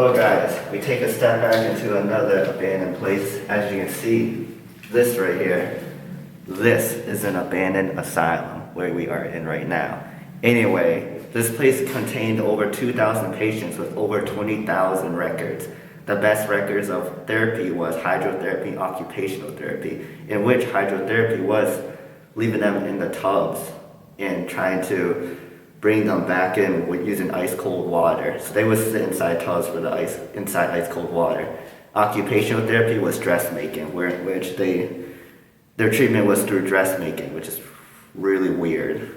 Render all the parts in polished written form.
Well guys, we take a step back into another abandoned place. As you can see, this right here, this is an abandoned asylum where we are in right now. Anyway, this place contained over 2,000 patients with over 20,000 records. The best records of therapy was hydrotherapy, occupational therapy, in which hydrotherapy was leaving them in the tubs and trying to bring them back in with using ice cold water. So they would sit inside tubs for the inside ice cold water. Occupational therapy was dressmaking, which their treatment was through dressmaking, which is really weird.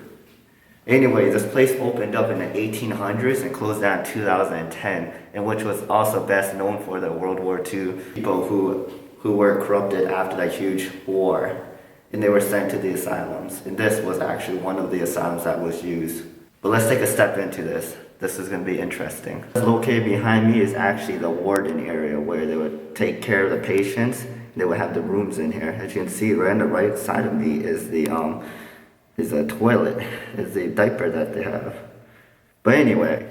Anyway, this place opened up in the 1800s and closed down in 2010, and which was also best known for the World War II people who were corrupted after that huge war, and they were sent to the asylums. And this was actually one of the asylums that was used. But let's take a step into this. This is going to be interesting. Located behind me is actually the warden area where they would take care of the patients. They would have the rooms in here. As you can see, right on the right side of me is the a toilet, is the diaper that they have. But anyway,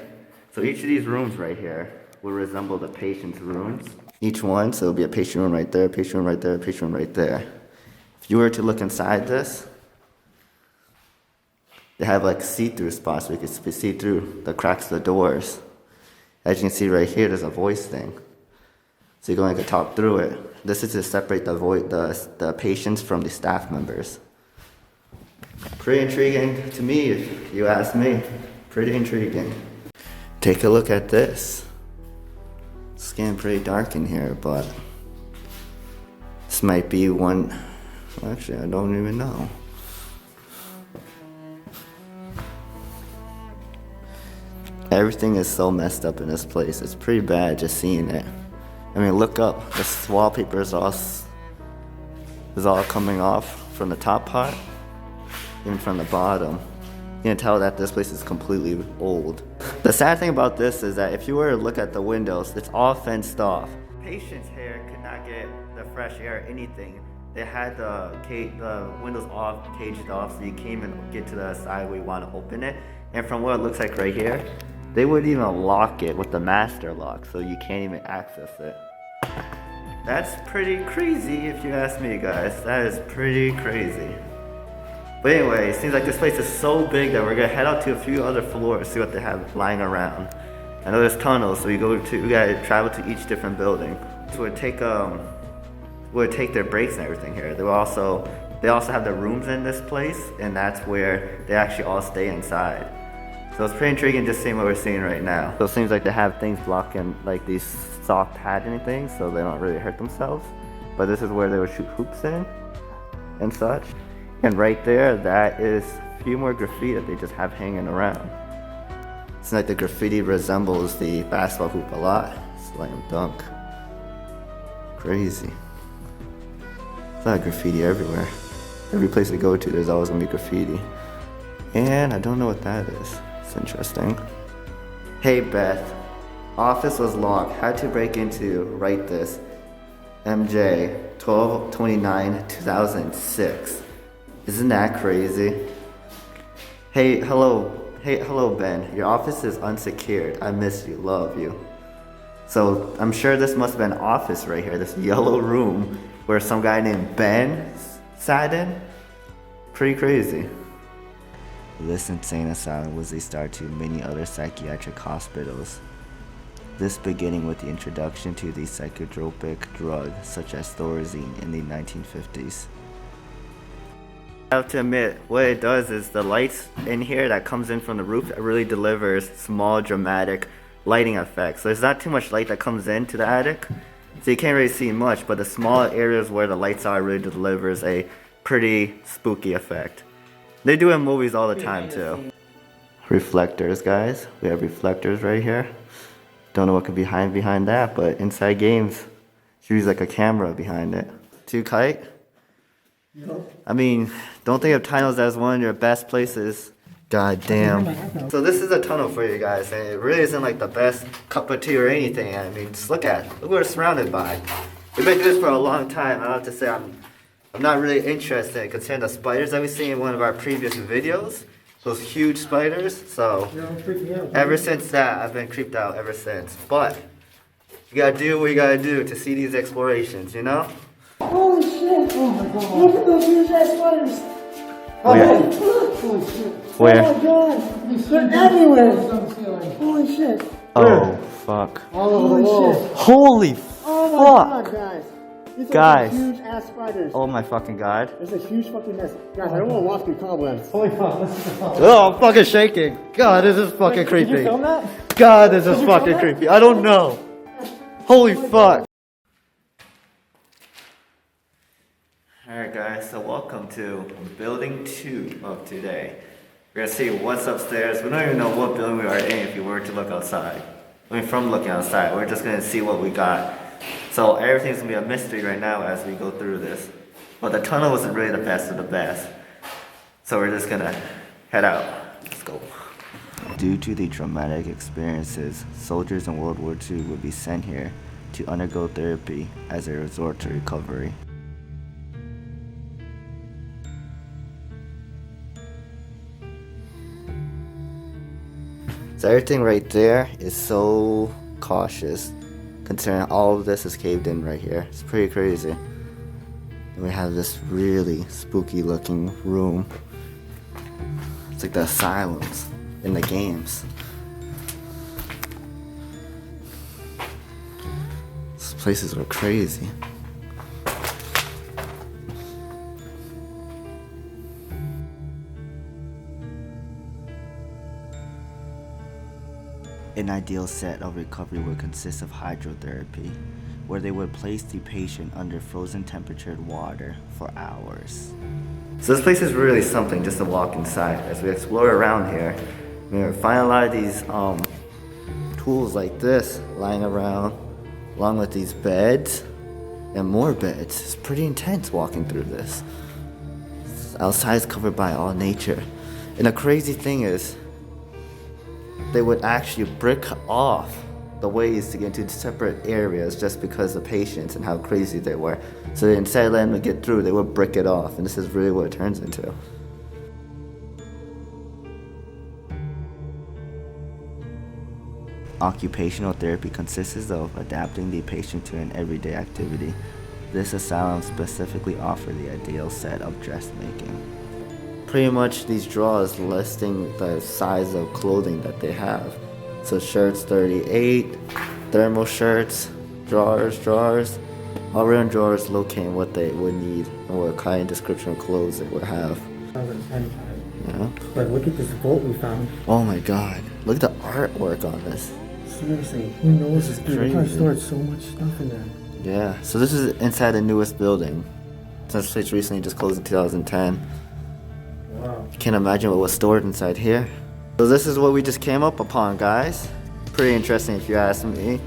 so each of these rooms right here will resemble the patient's rooms. Each one, so it'll be a patient room right there, patient room right there, patient room right there. If you were to look inside this, they have like see-through spots where you can see through the cracks of the doors. As you can see right here, there's a voice thing. So you're going to talk through it. This is to separate the patients from the staff members. Pretty intriguing to me, if you ask me. Pretty intriguing. Take a look at this. It's getting pretty dark in here, but this might be one. Actually, I don't even know. Everything is so messed up in this place. It's pretty bad just seeing it. I mean, look up. This wallpaper is all coming off from the top part, even from the bottom. You can tell that this place is completely old. The sad thing about this is that if you were to look at the windows, it's all fenced off. Patients here could not get the fresh air or anything. They had the windows all caged off, so you can't even get to the side where you want to open it. And from what it looks like right here, they wouldn't even lock it with the master lock, so you can't even access it. That's pretty crazy if you ask me, guys. That is pretty crazy. But anyway, it seems like this place is so big that we're gonna head out to a few other floors, see what they have lying around. I know there's tunnels, so we gotta travel to each different building. So we'll take their breaks and everything here. They also have the rooms in this place, and that's where they actually all stay inside. So it's pretty intriguing just seeing what we're seeing right now. So it seems like they have things blocking like these soft padding things so they don't really hurt themselves. But this is where they would shoot hoops in and such. And right there, that is a few more graffiti that they just have hanging around. It's like the graffiti resembles the basketball hoop a lot. Slam dunk. Crazy. There's a lot of graffiti everywhere. Every place I go to, there's always gonna be graffiti. And I don't know what that is. It's interesting. Hey Beth, office was locked. Had to break into write this. MJ, 12/29/2006. Isn't that crazy? Hey, hello Ben. Your office is unsecured. I miss you, love you. So I'm sure this must have been an office right here, this yellow room where some guy named Ben sat in. Pretty crazy. This insane asylum was a start to many other psychiatric hospitals. This beginning with the introduction to the psychotropic drug such as Thorazine in the 1950s. I have to admit, what it does is the lights in here that comes in from the roof, it really delivers small dramatic lighting effects. So there's not too much light that comes into the attic, so you can't really see much, but the small areas where the lights are really delivers a pretty spooky effect. They do in movies all the time too. Reflectors, guys. We have reflectors right here. Don't know what could be behind that, but inside games, it's usually like a camera behind it. Too kite? No. I mean, don't think of tunnels as one of your best places. God damn. So this is a tunnel for you guys, and it really isn't like the best cup of tea or anything. I mean, just look what we're surrounded by. We've been doing this for a long time. I have to say I'm not really interested considering the spiders that we see in one of our previous videos. Those huge spiders. So ever since that, I've been creeped out ever since. But You gotta do what you gotta do to see these explorations, you know? Holy shit! Oh my god! Look at those huge ass spiders! Where? Holy shit! Where? Oh my god! They're everywhere! Holy shit! Oh, fuck. Holy shit! Holy Oh my god, guys! These Guys. are huge ass spiders. Oh my fucking god. There's a huge fucking mess. Guys, I don't want to walk through cobwebs. Holy fuck! Oh, I'm fucking shaking. God, this is fucking creepy. Did you film that? God, this is fucking creepy. I don't know. Holy fuck. Alright guys, so welcome to building 2 of today. We're gonna see what's upstairs. We don't even know what building we are in if you were to look outside. I mean, from looking outside, we're just gonna see what we got. So everything's gonna be a mystery right now as we go through this. But the tunnel wasn't really the best of the best. So we're just gonna head out. Let's go. Due to the traumatic experiences, soldiers in World War II would be sent here to undergo therapy as a resort to recovery. So everything right there is so cautious, considering all of this is caved in right here. It's pretty crazy. And we have this really spooky looking room. It's like the asylums in the games. These places are crazy. An ideal set of recovery would consist of hydrotherapy, where they would place the patient under frozen temperatured water for hours. So this place is really something just to walk inside. As we explore around here, we find a lot of these tools like this lying around, along with these beds and more beds. It's pretty intense walking through this. Outside is covered by all nature. And the crazy thing is, they would actually brick off the ways to get into separate areas just because of patients and how crazy they were. So instead of letting them get through, they would brick it off, and this is really what it turns into. Occupational therapy consists of adapting the patient to an everyday activity. This asylum specifically offers the ideal set of dressmaking. Pretty much these drawers listing the size of clothing that they have. So shirts 38, thermal shirts, drawers, all around drawers locating what they would need and what kind of description of clothes they would have. 2010 time. Yeah. But look at this vault we found. Oh my god, look at the artwork on this. Seriously, who knows this dude? crazy. I stored so much stuff in there. Yeah, so this is inside the newest building. Since this place recently just closed in 2010. Wow. Can't imagine what was stored inside here. So this is what we just came up upon, guys. Pretty interesting if you ask me.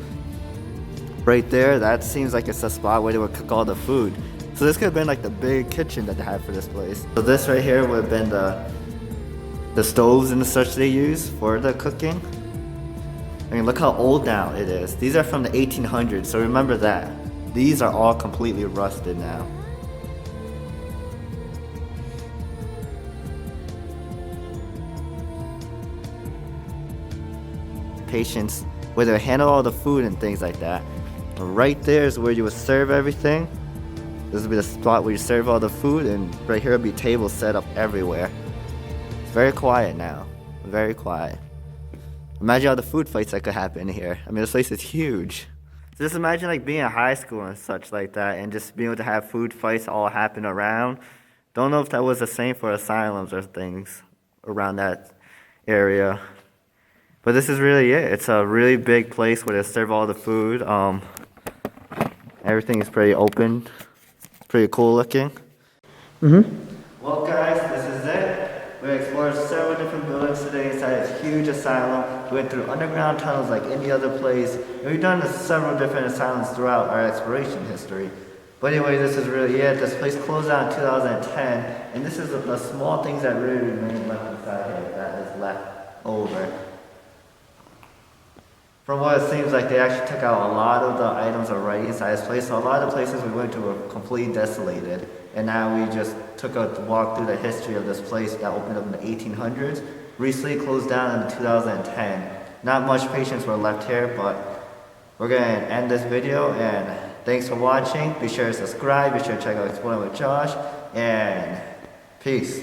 Right there, that seems like it's a spot where they would cook all the food. So this could have been like the big kitchen that they had for this place. So this right here would have been the stoves and the such they use for the cooking. I mean, look how old now it is. These are from the 1800s, so remember that. These are all completely rusted now. Patients where they handle all the food and things like that. Right there is where you would serve everything. This would be the spot where you serve all the food, and right here would be tables set up everywhere. It's very quiet now. Very quiet. Imagine all the food fights that could happen here. I mean, this place is huge. So just imagine like being in high school and such like that, and just being able to have food fights all happen around. Don't know if that was the same for asylums or things around that area. But this is really it. It's a really big place where they serve all the food. Everything is pretty open, pretty cool looking. Well guys, this is it. We explored several different buildings today inside this huge asylum. We went through underground tunnels like any other place. And we've done several different asylums throughout our exploration history. But anyway, this is really it. This place closed out in 2010. And this is the small things that really remain left inside here that is left over. From what it seems like, they actually took out a lot of the items already inside this place. So a lot of the places we went to were completely desolated. And now we just took a walk through the history of this place that opened up in the 1800s. Recently closed down in 2010. Not much patients were left here, but we're gonna end this video, and thanks for watching. Be sure to subscribe, be sure to check out Exploring with Josh, and peace.